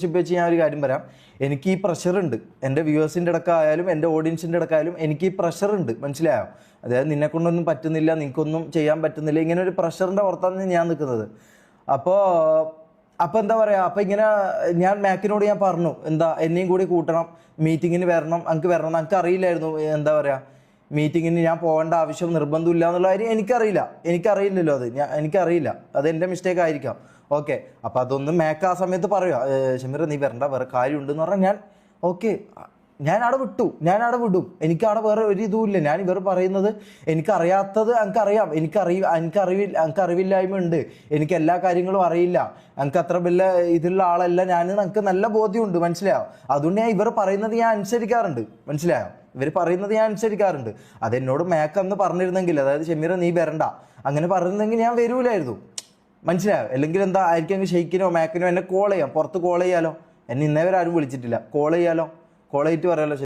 വെച്ച് ഞാൻ ഒരു കാര്യം പറയാം. എനിക്ക് ഈ പ്രഷറുണ്ട്, എൻ്റെ വ്യൂവേഴ്സിൻ്റെ ഇടക്കായാലും എൻ്റെ ഓഡിയൻസിൻ്റെ ഇടക്കായാലും എനിക്ക് ഈ പ്രഷറുണ്ട്, മനസ്സിലായോ? അതായത് നിന്നെ കൊണ്ടൊന്നും പറ്റുന്നില്ല, നിനക്കൊന്നും ചെയ്യാൻ പറ്റുന്നില്ല, ഇങ്ങനെ ഒരു പ്രഷറിൻ്റെ പുറത്താണ് ഞാൻ നിൽക്കുന്നത്. അപ്പോൾ എന്താ പറയുക, അപ്പോൾ ഇങ്ങനെ ഞാൻ മാക്കിനോട് ഞാൻ പറഞ്ഞു, എന്താ എന്നെയും കൂടി കൂട്ടണം, മീറ്റിങ്ങിന് വരണം, എനിക്ക് വരണം. എനിക്ക് അറിയില്ലായിരുന്നു എന്താ പറയുക, മീറ്റിങ്ങിന് ഞാൻ പോകേണ്ട ആവശ്യം നിർബന്ധമില്ല എന്നുള്ള കാര്യം എനിക്കറിയില്ലല്ലോ. എനിക്കറിയില്ല, അത് എൻ്റെ മിസ്റ്റേക്ക് ആയിരിക്കാം. ഓക്കെ, അപ്പോൾ അതൊന്നും മാക്ക് ആ സമയത്ത് പറയുക, ഷമീർ നീ വരണ്ട, വേറെ കാര്യമുണ്ടെന്ന് പറഞ്ഞാൽ ഞാൻ അവിടെ വിടും. എനിക്കവിടെ വേറെ ഒരു ഇതുമില്ല. ഞാൻ ഇവർ പറയുന്നത് എനിക്കറിയാത്തത് എനിക്കറിയാം, എനിക്കറിവില്ലായ്മ ഉണ്ട്, എനിക്ക് എല്ലാ കാര്യങ്ങളും അറിയില്ല, എനിക്ക് അത്ര വലിയ ഇതുള്ള ആളല്ല ഞാൻ, എനിക്ക് നല്ല ബോധ്യമുണ്ട്, മനസ്സിലായോ? അതുകൊണ്ട് ഞാൻ ഇവർ പറയുന്നത് ഞാൻ അനുസരിക്കാറുണ്ട്, മനസ്സിലായോ? ഇവർ പറയുന്നത് ഞാൻ അനുസരിക്കാറുണ്ട്. അതെന്നോട് മാക്ക് അന്ന് പറഞ്ഞിരുന്നെങ്കിൽ, അതായത് ഷമീർ നീ വരണ്ട അങ്ങനെ പറഞ്ഞിരുന്നെങ്കിൽ ഞാൻ വരൂലായിരുന്നു, മനസ്സിലായോ? അല്ലെങ്കിൽ എന്താ ആയിരിക്കും, ഷെയ്ക്കിനോ മാക്കിനോ എന്നെ കോൾ ചെയ്യാം, പുറത്ത് കോൾ ചെയ്യാലോ. എന്നെ ഇന്നേവരെ ആരും വിളിച്ചിട്ടില്ല, കോൾ ചെയ്തിട്ട് പറയാലോ.